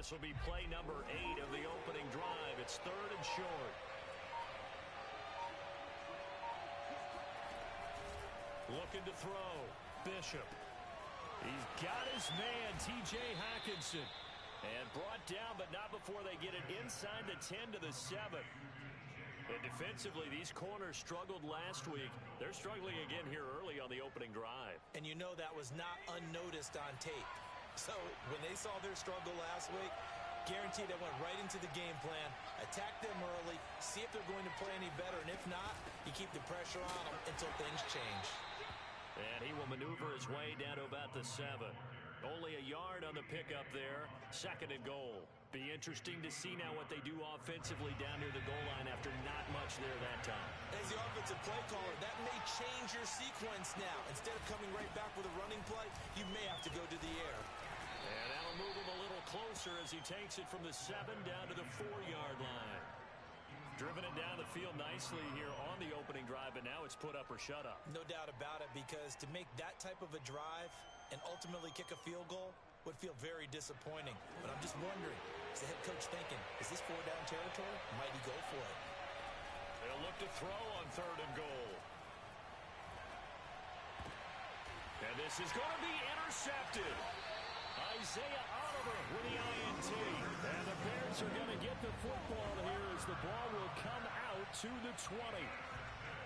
This will be play number 8 of the opening drive. It's 3rd and short. Looking to throw. Bishop. He's got his man, T.J. Hockenson. And brought down, but not before they get it inside the 10 to the 7. And defensively, these corners struggled last week. They're struggling again here early on the opening drive. And you know that was not unnoticed on tape. So when they saw their struggle last week, guaranteed they went right into the game plan, attack them early, see if they're going to play any better, and if not, you keep the pressure on them until things change. And he will maneuver his way down to about the 7. Only a yard on the pickup there. 2nd and goal. Be interesting to see now what they do offensively down near the goal line after not much there that time. As the offensive play caller, that may change your sequence now. Instead of coming right back with a running play, you may have to go to the air. And that'll move him a little closer as he takes it from the 7 down to the 4-yard line. Driven it down the field nicely here on the opening drive, but now it's put up or shut up. No doubt about it, because to make that type of a drive and ultimately kick a field goal would feel very disappointing. But I'm just wondering, is the head coach thinking, is this 4-down territory? Might he go for it? They'll look to throw on 3rd and goal. And this is going to be intercepted. Isaiah Oliver with the INT. And the Bears are going to get the football here as the ball will come out to the 20.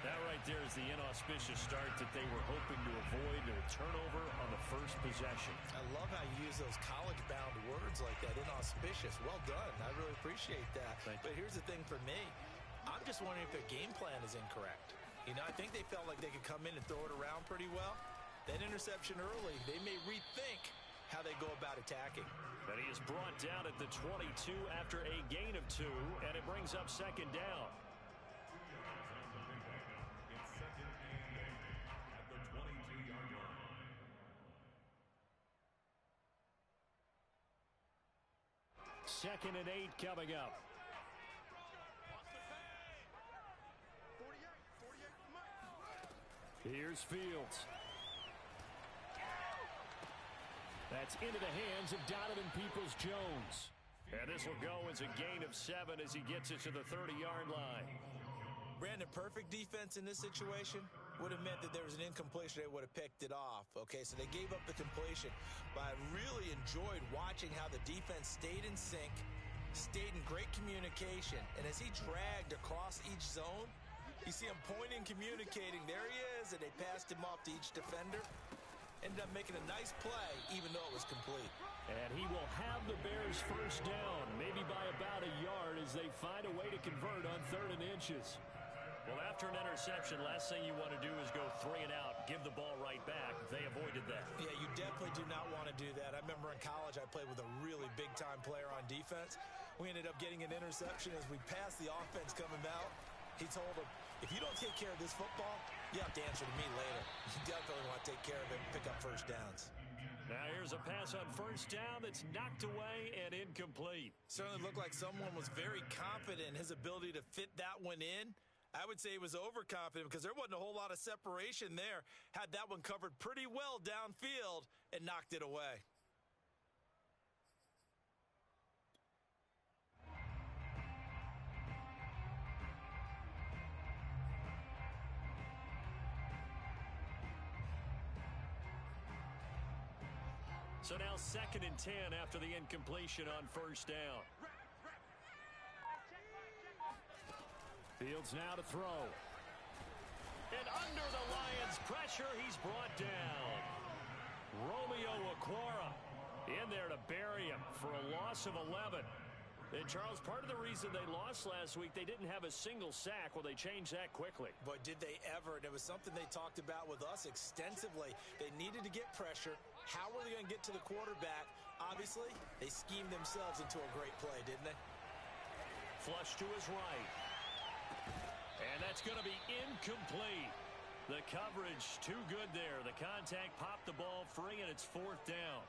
That right there is the inauspicious start that they were hoping to avoid, a turnover on the first possession. I love how you use those college-bound words like that, inauspicious. Well done. I really appreciate that. But here's the thing for me. I'm just wondering if their game plan is incorrect. You know, I think they felt like they could come in and throw it around pretty well. That interception early, they may rethink how they go about attacking. And he is brought down at the 22 after a gain of 2, and it brings up 2nd down. It's 2nd and 8 at the 22-yard line. Second and 8 coming up. Here's Fields. That's into the hands of Donovan Peoples-Jones. And this will go as a gain of 7 as he gets it to the 30-yard line. Brandon, perfect defense in this situation would have meant that there was an incompletion. They would have picked it off. Okay, so they gave up the completion. But I really enjoyed watching how the defense stayed in sync, stayed in great communication. And as he dragged across each zone, you see him pointing, communicating. There he is, and they passed him off to each defender. Ended up making a nice play, even though it was complete. And he will have the Bears first down, maybe by about a yard, as they find a way to convert on 3rd and inches. Well, after an interception, last thing you want to do is go 3 and out, give the ball right back. They avoided that. Yeah, you definitely do not want to do that. I remember in college I played with a really big-time player on defense. We ended up getting an interception as we passed the offense coming out. He told him, if you don't take care of this football, you have to answer to me later. You definitely want to take care of it and pick up first downs. Now here's a pass on first down that's knocked away and incomplete. Certainly looked like someone was very confident in his ability to fit that one in. I would say he was overconfident because there wasn't a whole lot of separation there. Had that one covered pretty well downfield and knocked it away. So now 2nd and 10 after the incompletion on first down. Fields now to throw. And under the Lions' pressure, he's brought down. Romeo Okwara in there to bury him for a loss of 11. And, Charles, part of the reason they lost last week, they didn't have a single sack. Well, they changed that quickly. But did they ever? And it was something they talked about with us extensively. They needed to get pressure. How were they going to get to the quarterback? Obviously, they schemed themselves into a great play, didn't they? Flush to his right. And that's going to be incomplete. The coverage too good there. The contact popped the ball free, and it's 4th down.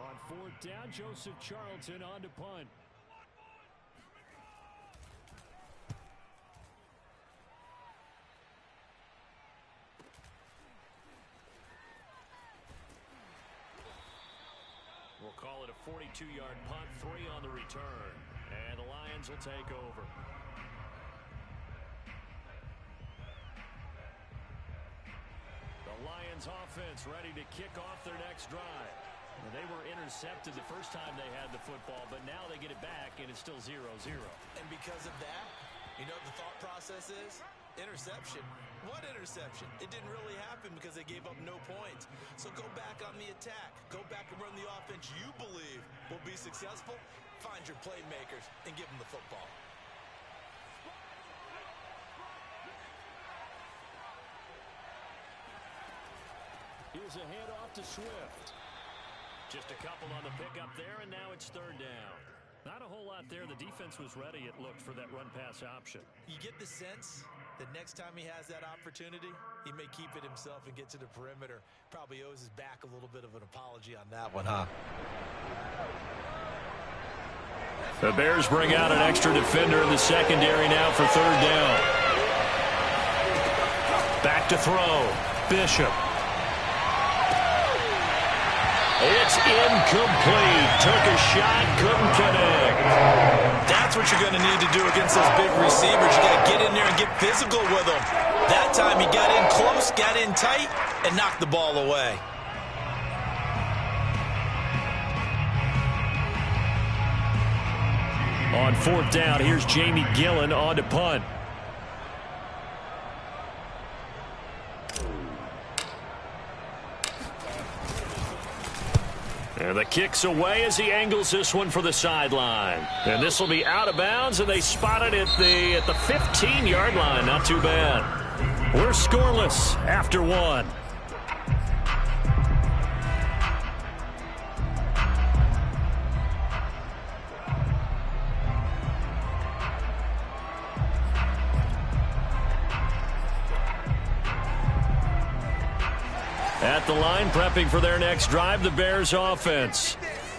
On 4th down, Joseph Charlton on to punt. We'll call it a 42-yard punt, 3 on the return. And the Lions will take over. The Lions offense ready to kick off their next drive. They were intercepted the first time they had the football, but now they get it back, and it's still 0-0. And because of that, you know what the thought process is? Interception. What interception? It didn't really happen because they gave up no points. So go back on the attack. Go back and run the offense you believe will be successful. Find your playmakers and give them the football. Here's a handoff to Swift. Just a couple on the pickup there, and now it's 3rd down. Not a whole lot there. The defense was ready, it looked, for that run-pass option. You get the sense that next time he has that opportunity, he may keep it himself and get to the perimeter. Probably owes his back a little bit of an apology on that one, huh? The Bears bring out an extra defender in the secondary now for 3rd down. Back to throw. Bishop. It's incomplete. Took a shot, couldn't connect. That's what you're going to need to do against those big receivers. You got to get in there and get physical with them. That time he got in close, got in tight, and knocked the ball away. On 4th down, here's Jamie Gillen on to punt. And the kick's away as he angles this one for the sideline. And this will be out of bounds, and they spot it at the 15-yard line. Not too bad. We're scoreless after 1. At the line, prepping for their next drive, the Bears offense.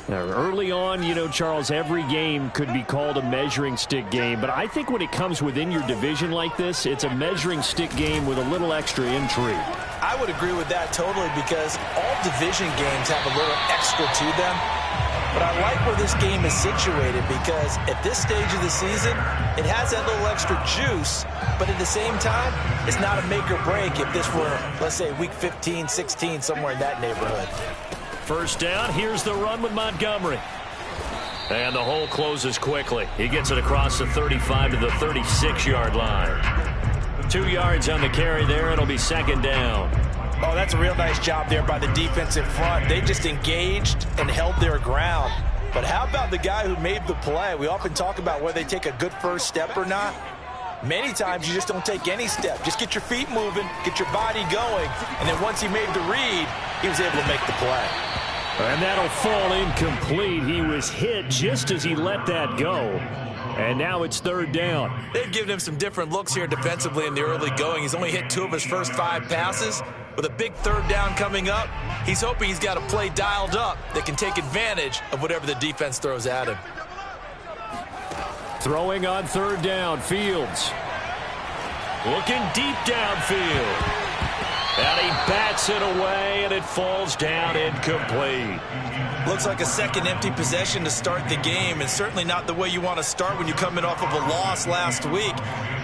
Now, early on, you know, Charles, every game could be called a measuring stick game. But I think when it comes within your division like this, it's a measuring stick game with a little extra intrigue. I would agree with that totally because all division games have a little extra to them. But I like where this game is situated because at this stage of the season, it has that little extra juice, but at the same time, it's not a make or break if this were, let's say, week 15, 16, somewhere in that neighborhood. 1st down, here's the run with Montgomery. And the hole closes quickly. He gets it across the 35 to the 36-yard line. 2 yards on the carry there. It'll be 2nd down. Oh, that's a real nice job there by the defense in front. They just engaged and held their ground. But how about the guy who made the play? We often talk about whether they take a good first step or not. Many times you just don't take any step. Just get your feet moving, get your body going, and then once he made the read, he was able to make the play. And that'll fall incomplete. He was hit just as he let that go. And now it's 3rd down. They've given him some different looks here defensively in the early going. He's only hit 2 of his first 5 passes. With a big 3rd down coming up, he's hoping he's got a play dialed up that can take advantage of whatever the defense throws at him. Throwing on 3rd down, Fields. Looking deep downfield. And he bats it away, and it falls down incomplete. Looks like a second empty possession to start the game, and certainly not the way you want to start when you're coming off of a loss last week.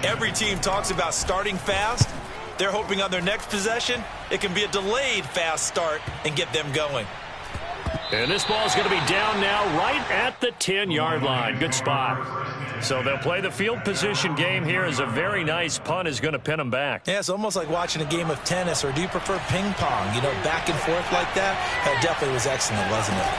Every team talks about starting fast. They're hoping on their next possession, it can be a delayed fast start and get them going. And this ball's going to be down now right at the 10-yard line. Good spot. So they'll play the field position game here as a very nice punt is going to pin them back. Yeah, it's almost like watching a game of tennis, or do you prefer ping pong? You know, back and forth like that? That definitely was excellent, wasn't it?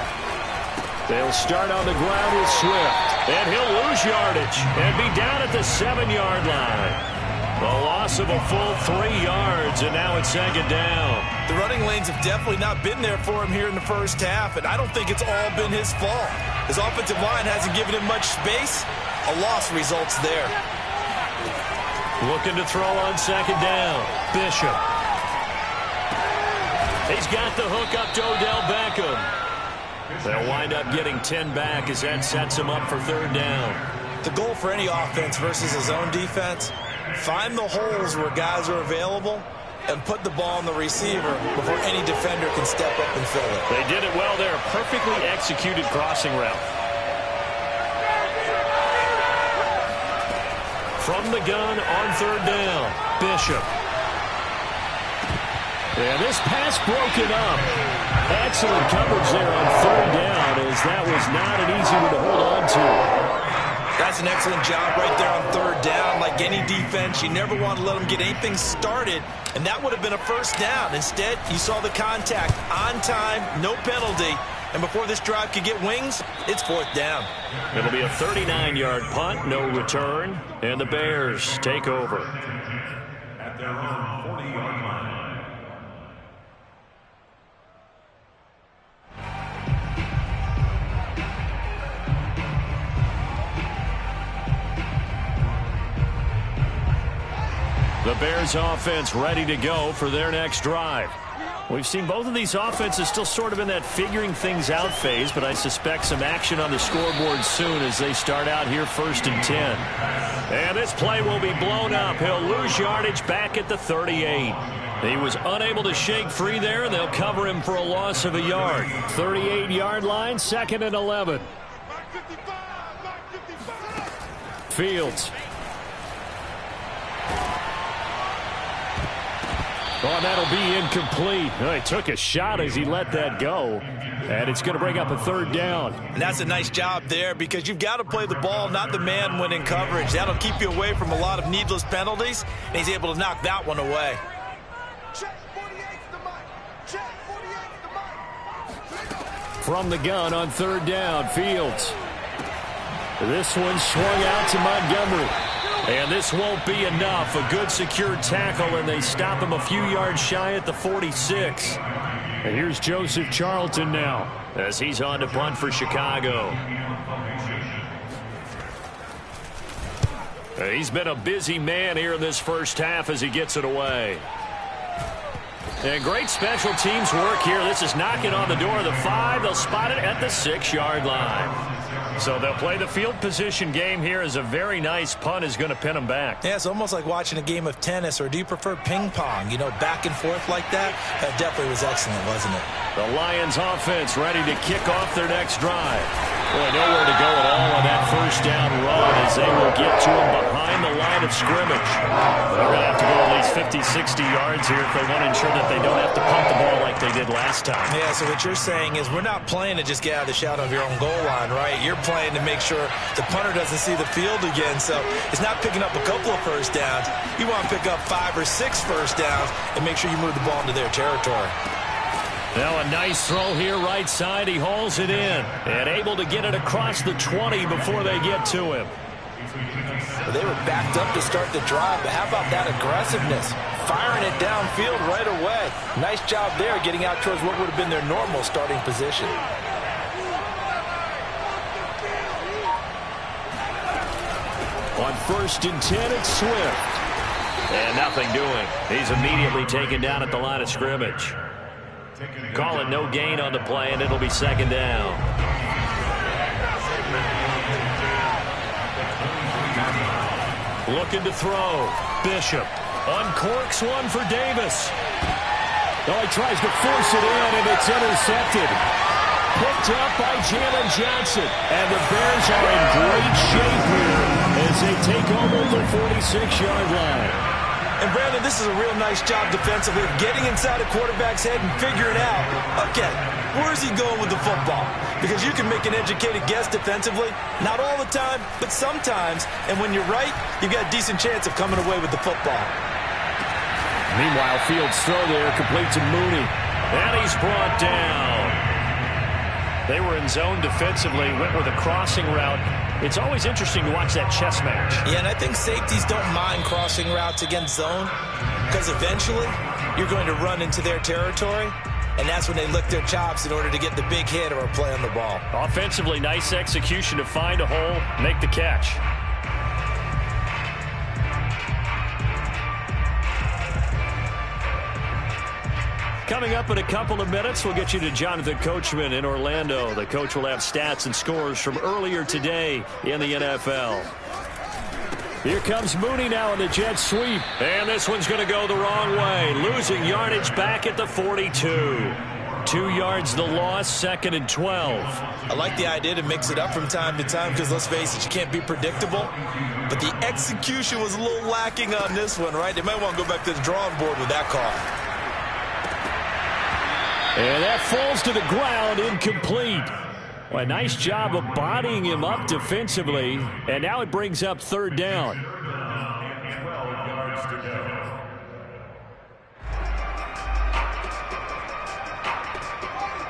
They'll start on the ground with Swift. And he'll lose yardage and be down at the 7-yard line. The loss of a full 3 yards, and now it's 2nd down. The running lanes have definitely not been there for him here in the first half, and I don't think it's all been his fault. His offensive line hasn't given him much space. A loss results there. Looking to throw on 2nd down. Bishop. He's got the hook up to Odell Beckham. They'll wind up getting 10 back as that sets him up for 3rd down. The goal for any offense versus his own defense, find the holes where guys are available and put the ball on the receiver before any defender can step up and fill it. They did it well there. Perfectly executed crossing route. From the gun on third down, Bishop. And this pass broken up. Excellent coverage there on third down, as that was not an easy one to hold on to. That's an excellent job right there on third down. Like any defense, you never want to let them get anything started, and that would have been a first down. Instead, you saw the contact on time, no penalty, and before this drive could get wings, it's fourth down. It'll be a 39-yard punt, no return, and the Bears take over. At their own 40-yard line. The Bears offense ready to go for their next drive. We've seen both of these offenses still sort of in that figuring things out phase, but I suspect some action on the scoreboard soon as they start out here 1st and 10. And this play will be blown up. He'll lose yardage back at the 38. He was unable to shake free there, and they'll cover him for a loss of a yard. 38-yard line, 2nd and 11. Fields. Oh, that'll be incomplete. Oh, he took a shot as he let that go. And it's going to bring up a 3rd down. And that's a nice job there, because you've got to play the ball, not the man when in coverage. That'll keep you away from a lot of needless penalties, and he's able to knock that one away. From the gun on 3rd down, Fields. This one swung out to Montgomery. And this won't be enough. A good secured tackle, and they stop him a few yards shy at the 46. And here's Joseph Charlton now as he's on to punt for Chicago. He's been a busy man here in this first half as he gets it away. And great special teams work here. This is knocking on the door of the 5. They'll spot it at the 6-yard line. So they'll play the field position game here, as a very nice punt is going to pin them back. Yeah, it's almost like watching a game of tennis, or do you prefer ping pong? You know, back and forth like that? That definitely was excellent, wasn't it? The Lions offense ready to kick off their next drive. Boy, nowhere to go at all on that first down run, as they will get to him behind the line of scrimmage. They're going to have to go at least 50, 60 yards here if they want to ensure that they don't have to pump the ball like they did last time. Yeah, so what you're saying is we're not playing to just get out of the shadow of your own goal line, right? You're playing to make sure the punter doesn't see the field again. So it's not picking up a couple of first downs. You want to pick up 5 or 6 first downs and make sure you move the ball into their territory. Now a nice throw here right side. He hauls it in and able to get it across the 20 before they get to him. Well, they were backed up to start the drive, but how about that aggressiveness? Firing it downfield right away. Nice job there, getting out towards what would have been their normal starting position. On 1st and 10, it's Swift. And nothing doing. He's immediately taken down at the line of scrimmage. Call it no gain on the play, and it'll be 2nd down. Looking to throw. Bishop uncorks one for Davis. Oh, he tries to force it in, and it's intercepted. Picked up by Jalen Johnson. And the Bears are in great shape here as they take over the 46-yard line. And, Brandon, this is a real nice job defensively of getting inside a quarterback's head and figuring out, okay, where is he going with the football? Because you can make an educated guess defensively. Not all the time, but sometimes. And when you're right, you've got a decent chance of coming away with the football. Meanwhile, Fields' throw there complete to Mooney. And he's brought down. They were in zone defensively, went with a crossing route. It's always interesting to watch that chess match. Yeah, and I think safeties don't mind crossing routes against zone, because eventually you're going to run into their territory, and that's when they lick their chops in order to get the big hit or a play on the ball. Offensively, nice execution to find a hole, make the catch. Coming up in a couple of minutes, we'll get you to Jonathan Coachman in Orlando. The coach will have stats and scores from earlier today in the NFL. Here comes Mooney now in the jet sweep. And this one's going to go the wrong way. Losing yardage back at the 42. 2 yards the loss, 2nd and 12. I like the idea to mix it up from time to time because, let's face it, you can't be predictable. But the execution was a little lacking on this one, right? They might want to go back to the drawing board with that call. And that falls to the ground, incomplete. Well, a nice job of bodying him up defensively. And now it brings up 3rd down. 12 yards to go.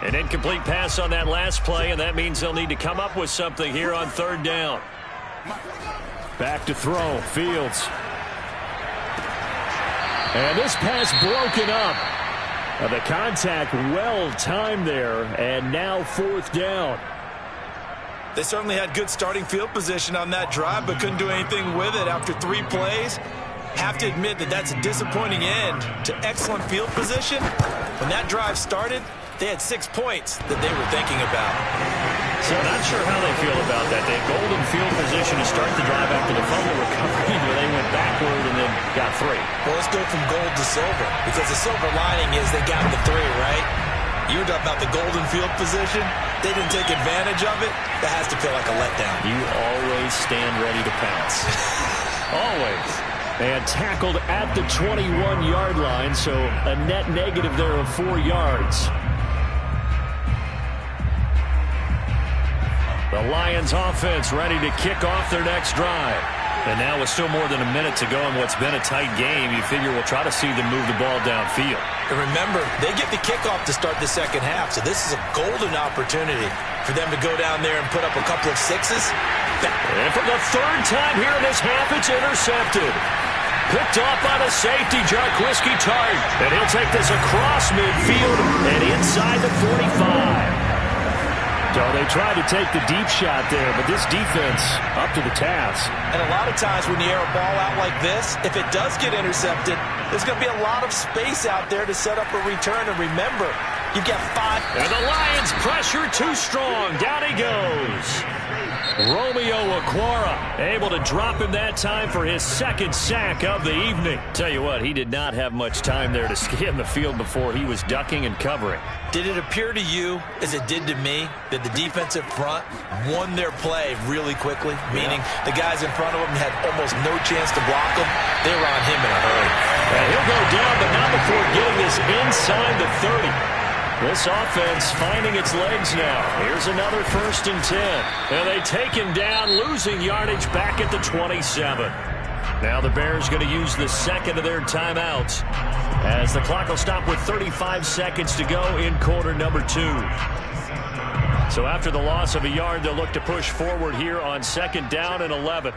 An incomplete pass on that last play, and that means they'll need to come up with something here on 3rd down. Back to throw, Fields. And this pass broken up. The contact well timed there, and now 4th down. They certainly had good starting field position on that drive, but couldn't do anything with it after 3 plays. Have to admit that that's a disappointing end to excellent field position. When that drive started, they had 6 points that they were thinking about. So not sure how they feel about that. They had golden field position to start the drive after the fumble recovery, where they went backward and then got 3. Well, let's go from gold to silver, because the silver lining is they got the 3, right? You were talking about the golden field position. They didn't take advantage of it. That has to feel like a letdown. You always stand ready to pounce. Always. And tackled at the 21-yard line, so a net negative there of 4 yards. The Lions offense ready to kick off their next drive. And now with still more than a minute to go in what's been a tight game, you figure we'll try to see them move the ball downfield. And remember, they get the kickoff to start the second half, so this is a golden opportunity for them to go down there and put up a couple of 6s. And for the 3rd time here in this half, it's intercepted. Picked off by the safety, Jarquiski Tart. And he'll take this across midfield and inside the 45. So they tried to take the deep shot there, but this defense up to the task. And a lot of times when you air a ball out like this, if it does get intercepted, there's going to be a lot of space out there to set up a return. And remember, you've got 5. And the Lions pressure too strong. Down he goes. Romeo Okwara able to drop him that time for his 2nd sack of the evening. Tell you what, he did not have much time there to scan the field before he was ducking and covering. Did it appear to you, as it did to me, that the defensive front won their play really quickly? Meaning the guys in front of him had almost no chance to block him. They were on him in a hurry. And he'll go down, but not before getting this inside the 30. This offense finding its legs now. Here's another 1st and 10. And they take him down, losing yardage back at the 27. Now the Bears going to use the 2nd of their timeouts, as the clock will stop with 35 seconds to go in quarter number 2. So after the loss of a yard, they'll look to push forward here on 2nd down and 11.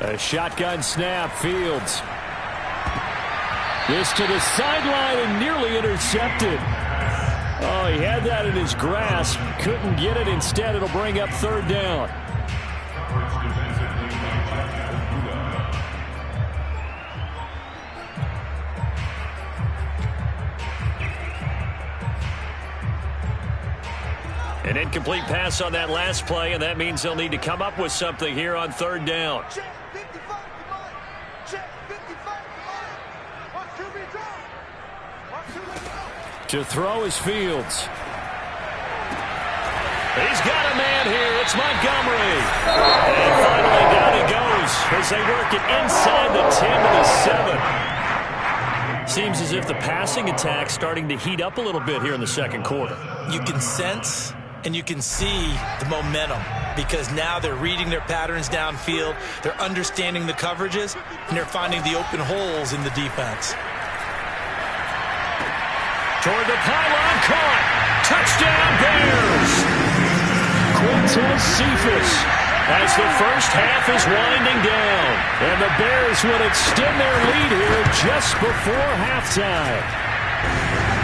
A shotgun snap, Fields. This to the sideline and nearly intercepted. Oh, he had that in his grasp. Couldn't get it. Instead, it'll bring up 3rd down. An incomplete pass on that last play, and that means they'll need to come up with something here on 3rd down. To throw is Fields. He's got a man here. It's Montgomery. And finally down he goes as they work it inside the 10 to the 7. Seems as if the passing attack's starting to heat up a little bit here in the 2nd quarter. You can sense and you can see the momentum, because now they're reading their patterns downfield, they're understanding the coverages, and they're finding the open holes in the defense. Toward the pylon, caught. Touchdown, Bears. Quintez Cephus as the first half is winding down. And the Bears would extend their lead here just before halftime.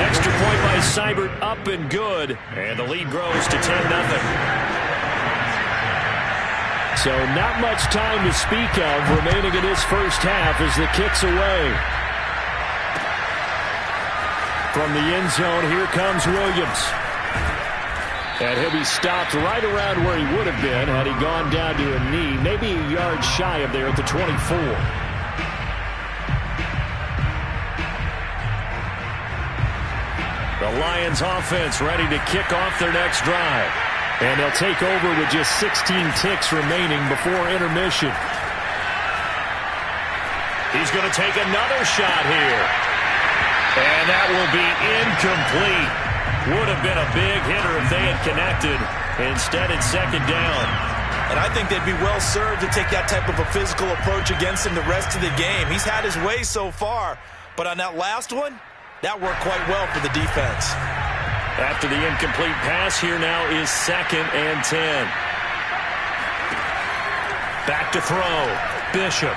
Extra point by Seibert, up and good. And the lead grows to 10-0. So not much time to speak of remaining in this first half as the kick's away. from the end zone. Here comes Williams. And he'll be stopped right around where he would have been had he gone down to a knee, maybe a yard shy of there at the 24. The Lions offense ready to kick off their next drive. And they'll take over with just 16 ticks remaining before intermission. He's going to take another shot here. And that will be incomplete. Would have been a big hitter if they had connected. Instead, it's second down. And I think they'd be well served to take that type of a physical approach against him the rest of the game. He's had his way so far. But on that last one, that worked quite well for the defense. After the incomplete pass, here now is 2nd and 10. Back to throw. Bishop.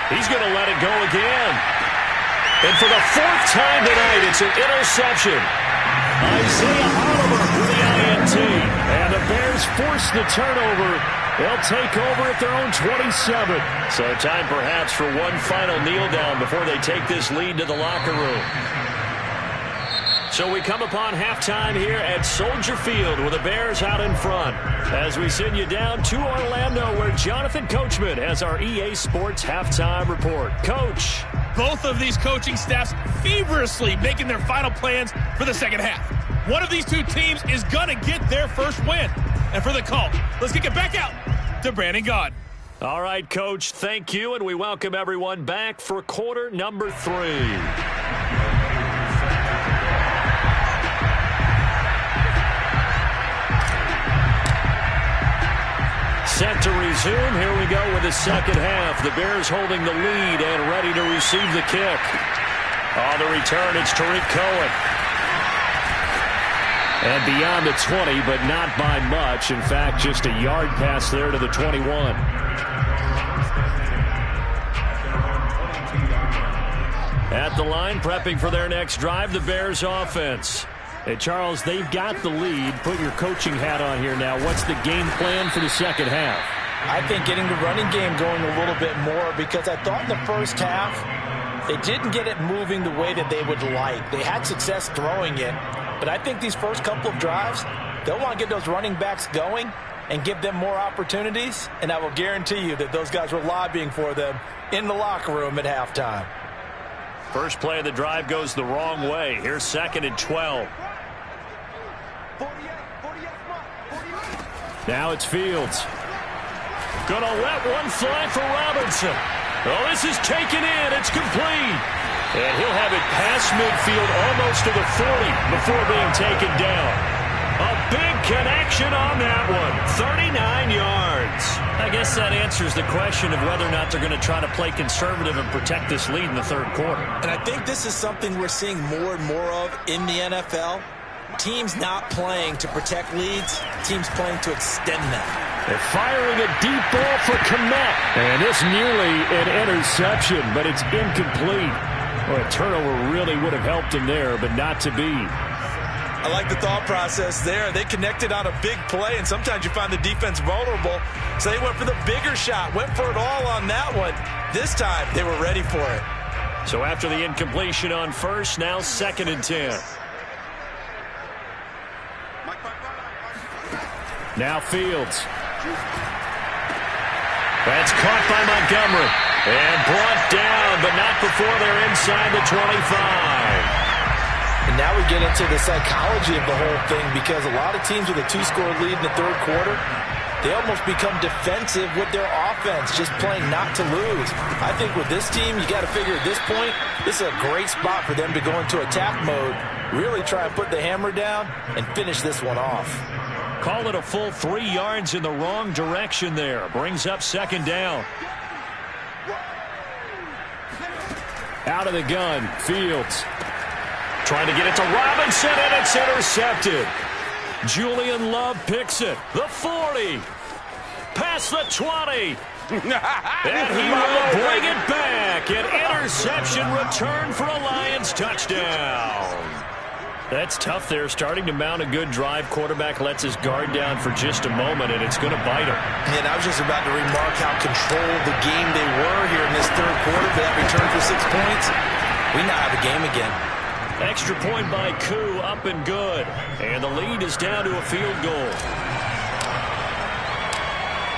He's going to let it go again. And for the 4th time tonight, it's an interception. Isaiah Oliver with the INT. And the Bears force the turnover. They'll take over at their own 27. So time perhaps for one final kneel down before they take this lead to the locker room. So we come upon halftime here at Soldier Field with the Bears out in front as we send you down to Orlando where Jonathan Coachman has our EA Sports Halftime Report. Coach. Both of these coaching staffs feverishly making their final plans for the second half. One of these two teams is going to get their first win. And for the call, let's kick it back out to Brandon Gaudin. All right, Coach, thank you, and we welcome everyone back for quarter number 3. Set to resume. Here we go with the second half. The Bears holding the lead and ready to receive the kick. On the return, it's Tariq Cohen. And beyond the 20, but not by much. In fact, just a yard pass there to the 21. At the line, prepping for their next drive, the Bears offense. Hey, Charles, they've got the lead. Put your coaching hat on here now. What's the game plan for the second half? I think getting the running game going a little bit more because I thought in the first half they didn't get it moving the way that they would like. They had success throwing it, but I think these first couple of drives, they'll want to get those running backs going and give them more opportunities, and I will guarantee you that those guys were lobbying for them in the locker room at halftime. First play of the drive goes the wrong way. Here's 2nd and 12. Now it's Fields. Gonna let one fly for Robinson. Oh, this is taken in. It's complete. And he'll have it past midfield almost to the 40 before being taken down. A big connection on that one. 39 yards. I guess that answers the question of whether or not they're going to try to play conservative and protect this lead in the third quarter. And I think this is something we're seeing more and more of in the NFL. Teams not playing to protect leads, teams playing to extend them. They're firing a deep ball for Kmet. And it's nearly an interception, but it's incomplete. Well, a turnover really would have helped him there, but not to be. I like the thought process there. They connected on a big play, and sometimes you find the defense vulnerable. So they went for the bigger shot, went for it all on that one. This time, they were ready for it. So after the incompletion on first, now 2nd and 10. Now Fields. That's caught by Montgomery. And brought down, but not before they're inside the 25. And now we get into the psychology of the whole thing because a lot of teams with a 2-score lead in the third quarter, they almost become defensive with their offense, just playing not to lose. I think with this team, you got to figure at this point, this is a great spot for them to go into attack mode, really try and put the hammer down and finish this one off. Call it a full 3 yards in the wrong direction there. Brings up 2nd down. Out of the gun, Fields. Trying to get it to Robinson, and it's intercepted. Julian Love picks it. The 40. Past the 20. And he will bring it back. An interception return for a Lions touchdown. That's tough there, starting to mount a good drive. Quarterback lets his guard down for just a moment, and it's going to bite him. And I was just about to remark how controlled the game they were here in this third quarter. For that return for 6 points, we now have a game again. Extra point by Koo, up and good. And the lead is down to a field goal.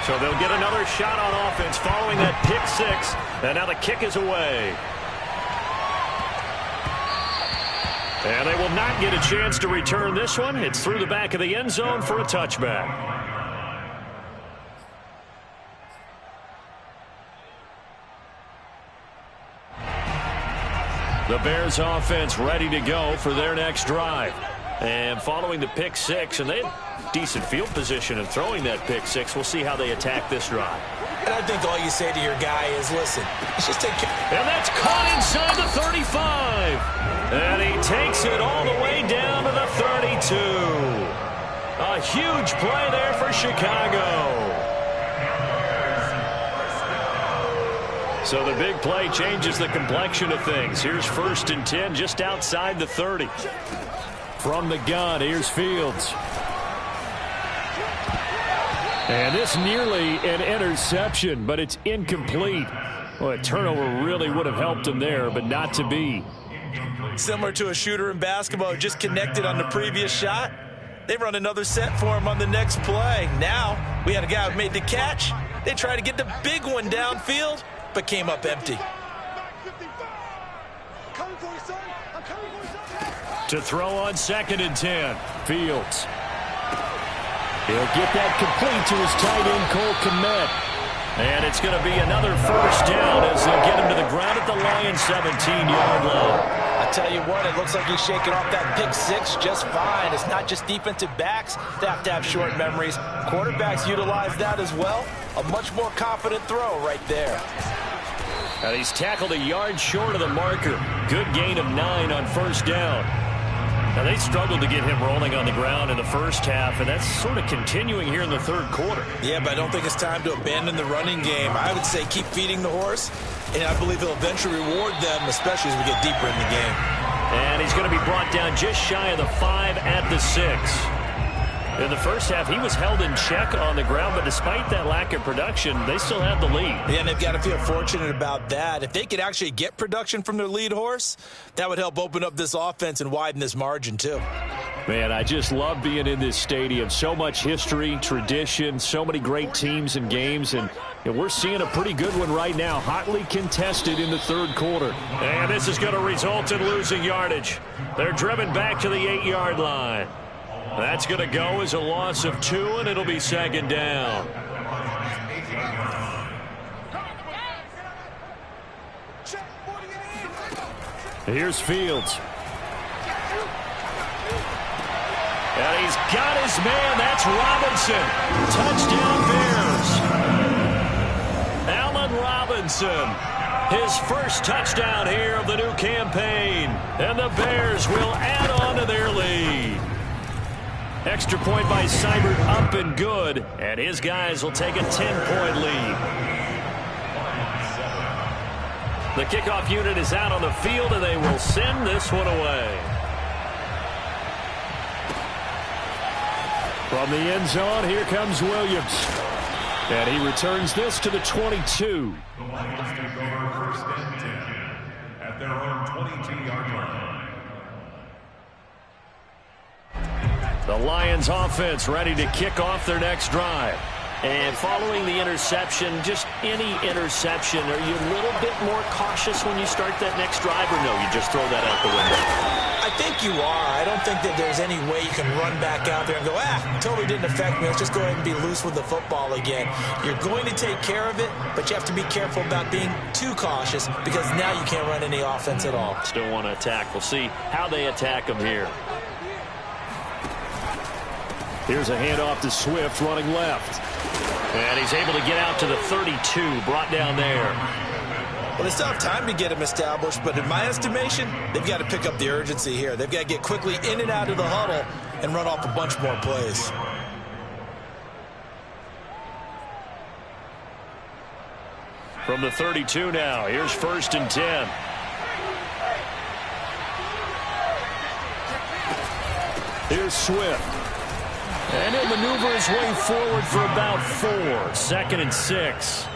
So they'll get another shot on offense following that pick six. And now the kick is away. And they will not get a chance to return this one. It's through the back of the end zone for a touchback. The Bears offense ready to go for their next drive. And following the pick six, and they had decent field position in throwing that pick six. We'll see how they attack this drive. And I think all you say to your guy is, listen, let's just take care. And that's caught inside the 35. And he takes it all the way down to the 32. A huge play there for Chicago. So the big play changes the complexion of things. Here's 1st and 10 just outside the 30. From the gun, here's Fields. And this nearly an interception, but it's incomplete. Well, a turnover really would have helped him there, but not to be. Similar to a shooter in basketball who just connected on the previous shot. They run another set for him on the next play. Now, we had a guy who made the catch. They tried to get the big one downfield, but came up empty. To throw on 2nd and 10, Fields. He'll get that complete to his tight end, Cole Kmet. And it's going to be another 1st down as they'll get him to the ground at the Lions' 17-yard line. I tell you what, it looks like he's shaking off that pick six just fine. It's not just defensive backs that have to have short memories. Quarterbacks utilize that as well. A much more confident throw right there. And he's tackled a yard short of the marker. Good gain of 9 on 1st down. Now, they struggled to get him rolling on the ground in the first half, and that's sort of continuing here in the 3rd quarter. Yeah, but I don't think it's time to abandon the running game. I would say keep feeding the horse, and I believe he'll eventually reward them, especially as we get deeper in the game. And he's going to be brought down just shy of the 5 at the 6. In the first half, he was held in check on the ground, but despite that lack of production, they still have the lead. Yeah, and they've got to feel fortunate about that. If they could actually get production from their lead horse, that would help open up this offense and widen this margin, too. Man, I just love being in this stadium. So much history, tradition, so many great teams and games, and we're seeing a pretty good one right now, hotly contested in the 3rd quarter. And this is going to result in losing yardage. They're driven back to the 8-yard line. That's going to go as a loss of 2, and it'll be 2nd down. Here's Fields. And he's got his man. That's Robinson. Touchdown Bears. Allen Robinson. His first touchdown here of the new campaign. And the Bears will add on to their lead. Extra point by Seibert, up and good. And his guys will take a 10-point lead. The kickoff unit is out on the field, and they will send this one away. From the end zone, here comes Williams. And he returns this to the 22. The Lions take over 1st and 10 at their own 22-yard line. The Lions offense ready to kick off their next drive. And following the interception, just any interception, are you a little bit more cautious when you start that next drive, or no, you just throw that out the window? I think you are. I don't think that there's any way you can run back out there and go, totally didn't affect me. Let's just go ahead and be loose with the football again. You're going to take care of it, but you have to be careful about being too cautious because now you can't run any offense at all. Still want to attack. We'll see how they attack them here. Here's a handoff to Swift running left. And he's able to get out to the 32, brought down there. Well, they still have time to get him established, but in my estimation, they've got to pick up the urgency here. They've got to get quickly in and out of the huddle and run off a bunch more plays. From the 32 now, here's 1st and 10. Here's Swift. And he'll maneuver his way forward for about 4. 2nd and 6.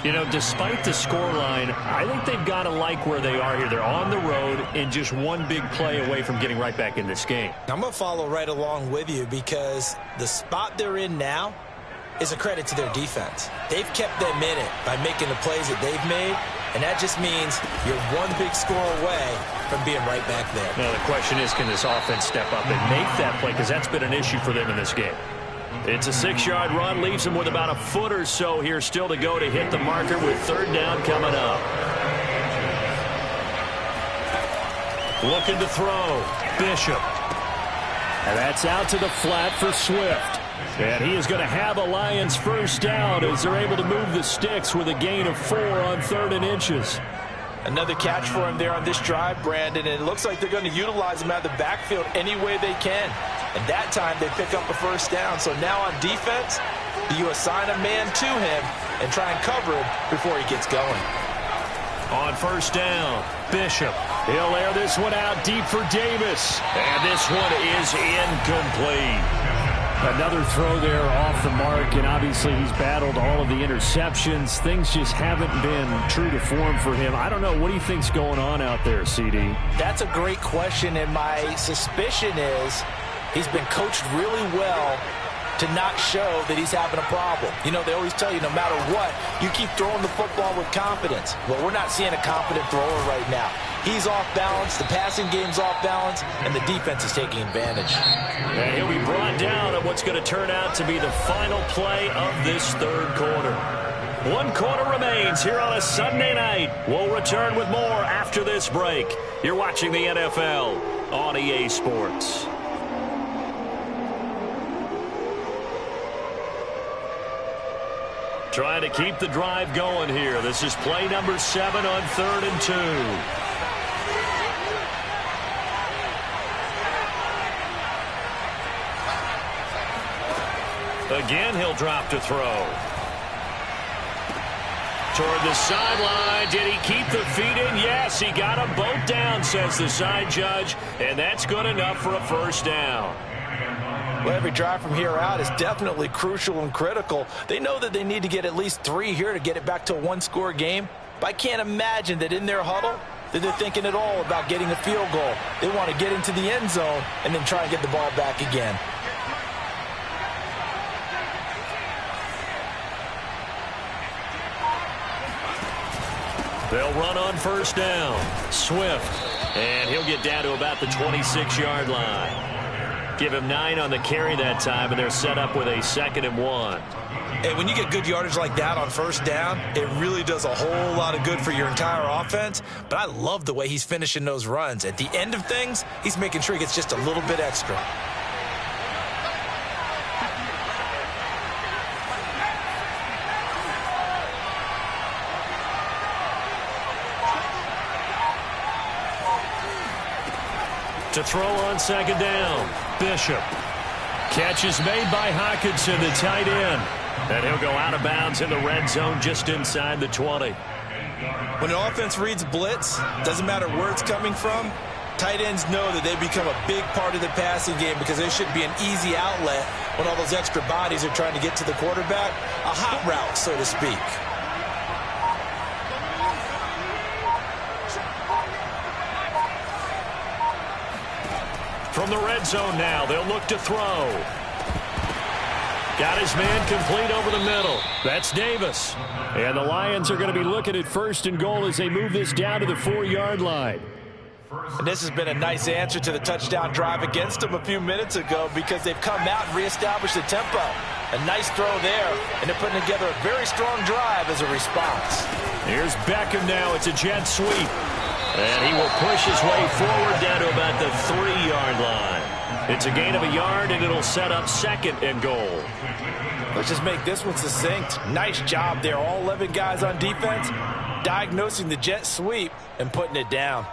You know, despite the scoreline, I think they've got to like where they are here. They're on the road and just one big play away from getting right back in this game. I'm going to follow right along with you because the spot they're in now is a credit to their defense. They've kept them in it by making the plays that they've made, and that just means you're one big score away from being right back there. Now, the question is, can this offense step up and make that play? Because that's been an issue for them in this game. It's a 6-yard run, leaves them with about a foot or so here still to go to hit the marker with third down coming up. Looking to throw, Bishop. And that's out to the flat for Swift. And he is going to have a Lions first down as they're able to move the sticks with a gain of 4 on 3rd and inches. Another catch for him there on this drive, Brandon, and it looks like they're going to utilize him out of the backfield any way they can. And that time they pick up a first down. So now on defense, you assign a man to him and try and cover him before he gets going. On first down, Bishop. He'll air this one out deep for Davis. And this one is incomplete. Another throw there off the mark, and obviously he's battled all of the interceptions. Things just haven't been true to form for him. I don't know. What do you think's going on out there, CD? That's a great question, and my suspicion is he's been coached really well to not show that he's having a problem. You know, they always tell you no matter what, you keep throwing the football with confidence. Well, we're not seeing a confident thrower right now. He's off balance, the passing game's off balance, and the defense is taking advantage. And he'll be brought down at what's going to turn out to be the final play of this third quarter. 1 quarter remains here on a Sunday night. We'll return with more after this break. You're watching the NFL on EA Sports. Trying to keep the drive going here. This is play number 7 on 3rd and 2. Again, he'll drop to throw. Toward the sideline. Did he keep the feet in? Yes, he got them both down, says the side judge. And that's good enough for a first down. Well, every drive from here out is definitely crucial and critical. They know that they need to get at least 3 here to get it back to a 1-score game. But I can't imagine that in their huddle that they're thinking at all about getting a field goal. They want to get into the end zone and then try and get the ball back again. They'll run on first down. Swift. And he'll get down to about the 26-yard line. Give him 9 on the carry that time, and they're set up with a 2nd and 1. And when you get good yardage like that on first down, it really does a whole lot of good for your entire offense. But I love the way he's finishing those runs. At the end of things, he's making sure he gets just a little bit extra. To throw on 2nd down, Bishop. Catch is made by Hockenson, the tight end. And he'll go out of bounds in the red zone just inside the 20. When an offense reads blitz, doesn't matter where it's coming from, tight ends know that they become a big part of the passing game because there should be an easy outlet when all those extra bodies are trying to get to the quarterback. A hot route, so to speak. From the red zone now, they'll look to throw. Got his man complete over the middle. That's Davis. And the Lions are going to be looking at 1st and goal as they move this down to the 4-yard line. And this has been a nice answer to the touchdown drive against them a few minutes ago because they've come out and reestablished the tempo. A nice throw there, and they're putting together a very strong drive as a response. Here's Beckham now. It's a jet sweep. And he will push his way forward down to about the 3-yard line. It's a gain of a yard, and it'll set up 2nd and goal. Let's just make this one succinct. Nice job there. All 11 guys on defense diagnosing the jet sweep and putting it down.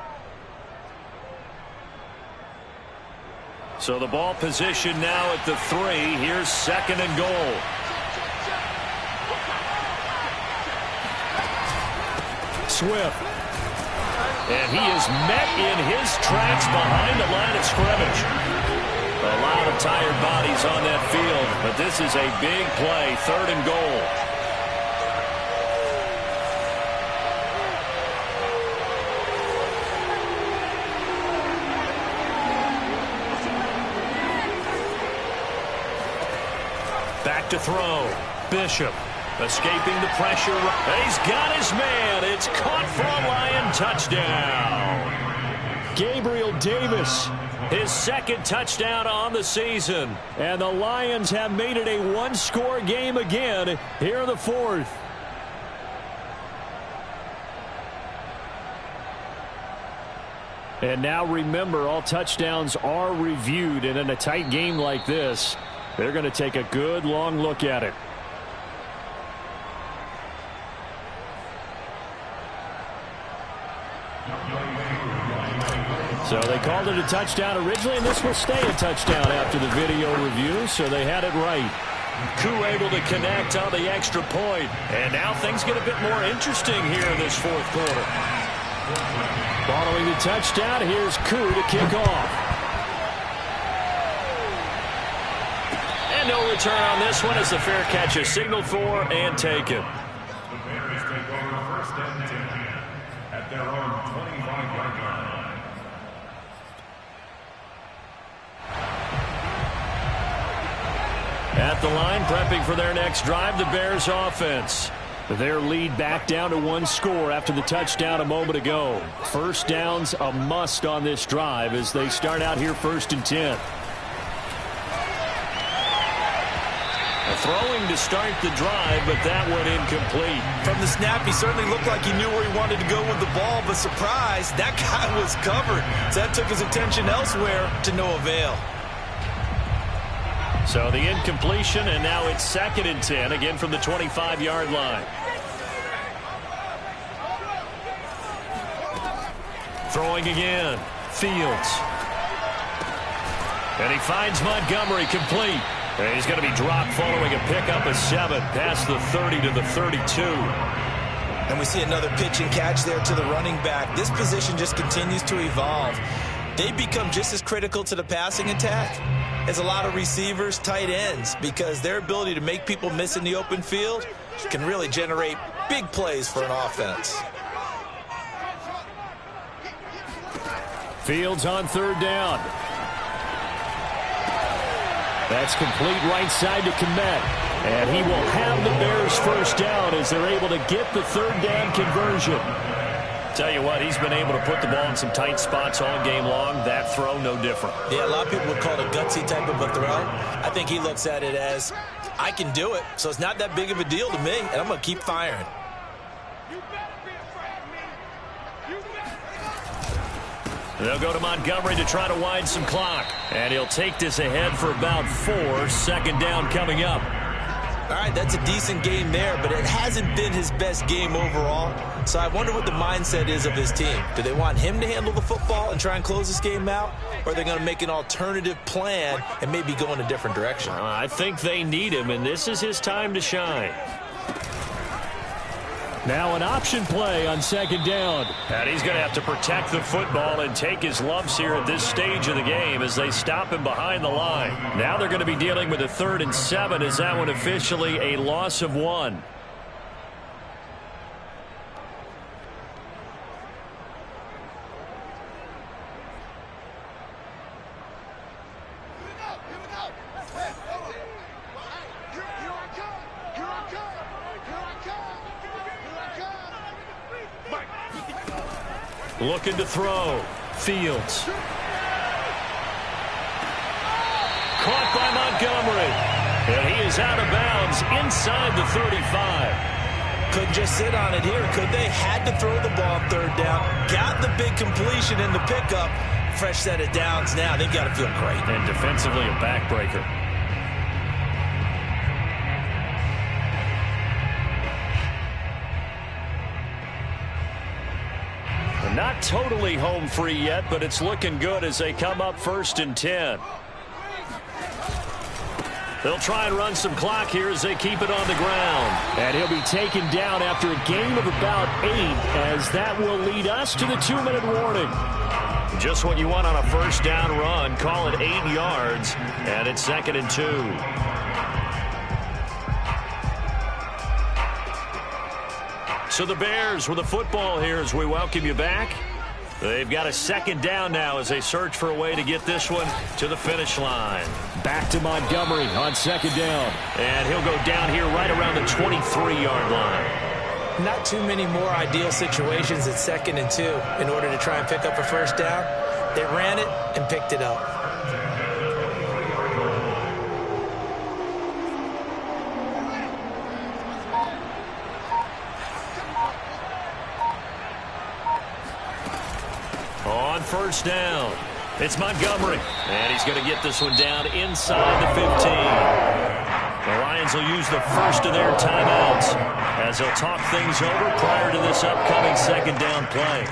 So the ball position now at the 3. Here's 2nd and goal. Swift. And he is met in his tracks behind the line of scrimmage. A lot of tired bodies on that field, but this is a big play, 3rd and goal. Back to throw. Bishop escaping the pressure. He's got his man. It's caught for a Lion touchdown. Gabriel Davis, his second touchdown on the season. And the Lions have made it a one-score game again here in the fourth. And now remember, all touchdowns are reviewed. And in a tight game like this, they're going to take a good long look at it. So they called it a touchdown originally, and this will stay a touchdown after the video review, so they had it right. Koo able to connect on the extra point. And now things get a bit more interesting here in this fourth quarter. Following the touchdown, here's Koo to kick off. And no return on this one as the fair catch is signaled for and taken. The Bears take over first and 10 at their own 25-yard line. At the line, prepping for their next drive, the Bears offense. Their lead back down to one score after the touchdown a moment ago. First down's a must on this drive as they start out here first and 10. Throwing to start the drive, but that one incomplete. From the snap, he certainly looked like he knew where he wanted to go with the ball, but surprise, that guy was covered. So that took his attention elsewhere to no avail. So the incompletion, and now it's second and 10, again from the 25-yard line. Throwing again, Fields. And he finds Montgomery complete. And he's going to be dropped following a pickup of 7 past the 30 to the 32. And we see another pitch and catch there to the running back. This position just continues to evolve. They become just as critical to the passing attack as a lot of receivers, tight ends, because their ability to make people miss in the open field can really generate big plays for an offense. Fields on third down. That's complete right side to Kmet. And he will have the Bears first down as they're able to get the third down conversion. Tell you what, he's been able to put the ball in some tight spots all game long. That throw, no different. Yeah, a lot of people would call it a gutsy type of a throw. I think he looks at it as, I can do it, so it's not that big of a deal to me, and I'm going to keep firing. They'll go to Montgomery to try to wind some clock. And he'll take this ahead for about 4. Second down coming up. All right, that's a decent game there, but it hasn't been his best game overall. So I wonder what the mindset is of his team. Do they want him to handle the football and try and close this game out? Or are they going to make an alternative plan and maybe go in a different direction? I think they need him, and this is his time to shine. Now an option play on second down. And he's going to have to protect the football and take his lumps here at this stage of the game as they stop him behind the line. Now they're going to be dealing with a 3rd and 7 as that one officially a loss of 1. Looking to throw. Fields. Caught by Montgomery. And he is out of bounds inside the 35. Couldn't just sit on it here, could they? Had to throw the ball on third down. Got the big completion in the pickup. Fresh set of downs now. They've got to feel great. And defensively a backbreaker. Not totally home free yet, but it's looking good as they come up 1st and 10. They'll try and run some clock here as they keep it on the ground. And he'll be taken down after a gain of about 8, as that will lead us to the 2-minute warning. Just what you want on a first down run. Call it 8 yards, and it's 2nd and 2. So the Bears with the football here as we welcome you back. They've got a second down now as they search for a way to get this one to the finish line. Back to Montgomery on second down. And he'll go down here right around the 23-yard line. Not too many more ideal situations at 2nd and 2 in order to try and pick up a first down. They ran it and picked it up. On first down, it's Montgomery. And he's going to get this one down inside the 15. The Lions will use the first of their timeouts as they'll talk things over prior to this upcoming second down play.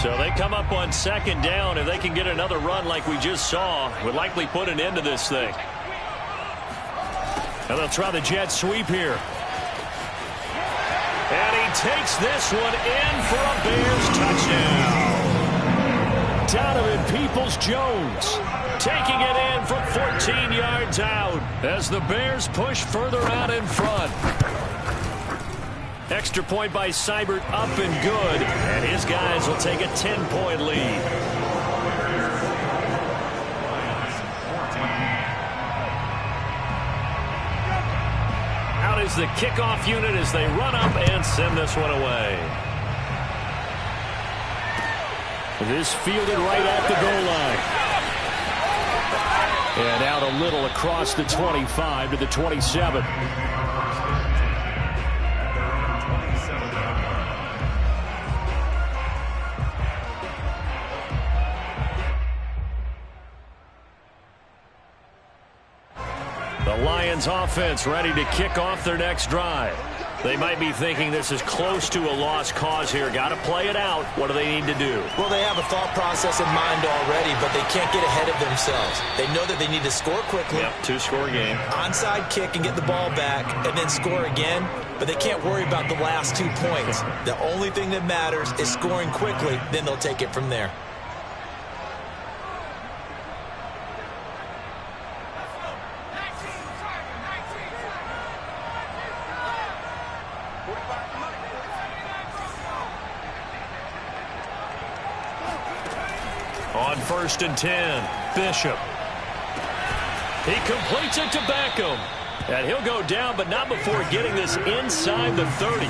So they come up on second down. If they can get another run like we just saw, would likely put an end to this thing. And they'll try the jet sweep here. And he takes this one in for a Bears touchdown. Donovan Peoples-Jones taking it in from 14 yards out as the Bears push further out in front. Extra point by Seibert up and good. And his guys will take a 10-point lead. Out is the kickoff unit as they run up and send this one away. This fielded right at the goal line. And out a little across the 25 to the 27. The Lions offense ready to kick off their next drive. They might be thinking this is close to a lost cause here. Got to play it out. What do they need to do? Well, they have a thought process in mind already, but they can't get ahead of themselves. They know that they need to score quickly. Yep, 2-score game. Onside kick and get the ball back and then score again, but they can't worry about the last 2 points. The only thing that matters is scoring quickly, then they'll take it from there. On 1st and 10, Bishop. He completes it to Beckham. And he'll go down, but not before getting this inside the 30.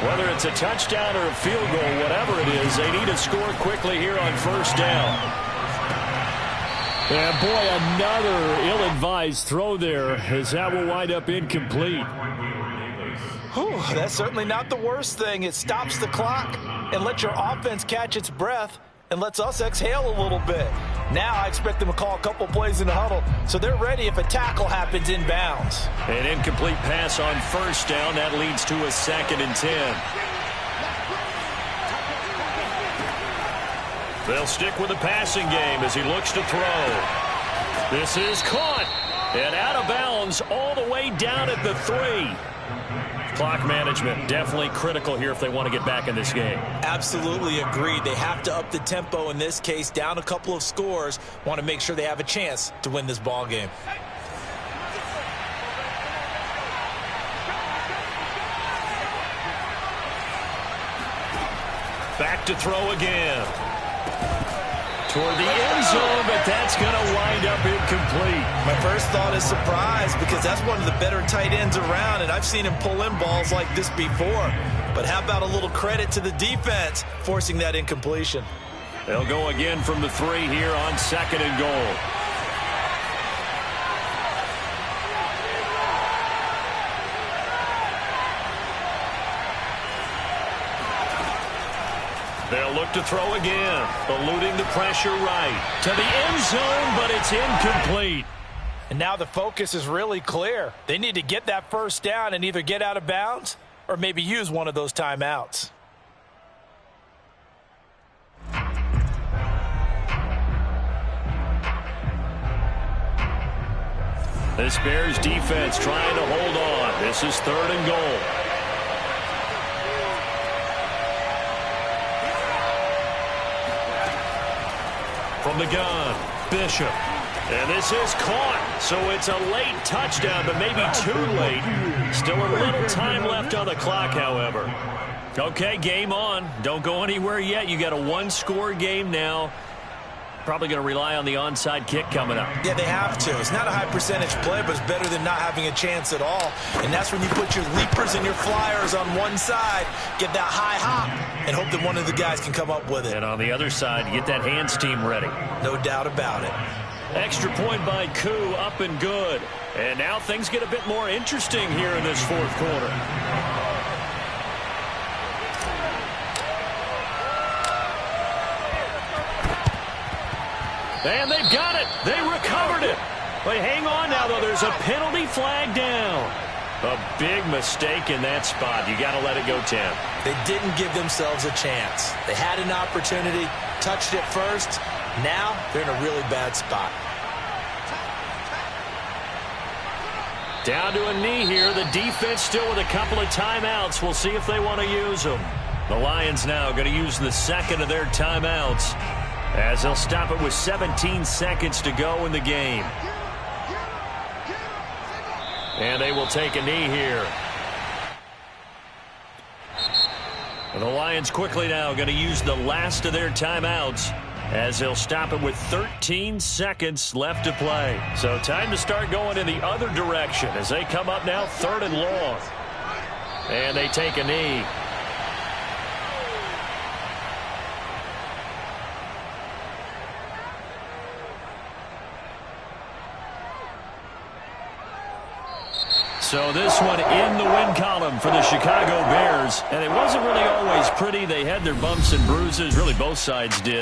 Whether it's a touchdown or a field goal, whatever it is, they need to score quickly here on first down. And boy, another ill-advised throw there as that will wind up incomplete. Whew, that's certainly not the worst thing. It stops the clock and lets your offense catch its breath and lets us exhale a little bit. Now I expect them to call a couple plays in the huddle so they're ready if a tackle happens inbounds. An incomplete pass on first down. That leads to a 2nd and 10. They'll stick with the passing game as he looks to throw. This is caught and out of bounds all the way down at the 3. Clock management definitely critical here if they want to get back in this game. Absolutely agreed. They have to up the tempo in this case, down a couple of scores. Want to make sure they have a chance to win this ball game. Back to throw again. Toward the end zone, but that's going to wind up incomplete. My first thought is surprise because that's one of the better tight ends around, and I've seen him pull in balls like this before. But how about a little credit to the defense forcing that incompletion? They'll go again from the 3 here on 2nd and goal. They'll look to throw again, eluding the pressure right to the end zone, but it's incomplete. And now the focus is really clear. They need to get that first down and either get out of bounds or maybe use one of those timeouts. This Bears defense trying to hold on. This is 3rd and goal. From the gun, Bishop. And this is caught, so it's a late touchdown, but maybe too late. Still a little time left on the clock, however. Okay, game on. Don't go anywhere yet. You got a one-score game now. Probably going to rely on the onside kick coming up. Yeah, they have to. It's not a high-percentage play, but it's better than not having a chance at all. And that's when you put your leapers and your flyers on one side, get that high hop, and hope that one of the guys can come up with it. And on the other side, get that hands team ready. No doubt about it. Extra point by Koo, up and good. And now things get a bit more interesting here in this fourth quarter. And they've got it. They recovered it. But hang on now, though. There's a penalty flag down. A big mistake in that spot. You got to let it go, Tim. They didn't give themselves a chance. They had an opportunity, touched it first. Now they're in a really bad spot. Down to a knee here. The defense still with a couple of timeouts. We'll see if they want to use them. The Lions now going to use the second of their timeouts, as they'll stop it with 17 seconds to go in the game. And they will take a knee here. The Lions quickly now going to use the last of their timeouts, as they'll stop it with 13 seconds left to play. So time to start going in the other direction as they come up now 3rd and long. And they take a knee. So this one in the win column for the Chicago Bears. And it wasn't really always pretty. They had their bumps and bruises. Really, both sides did.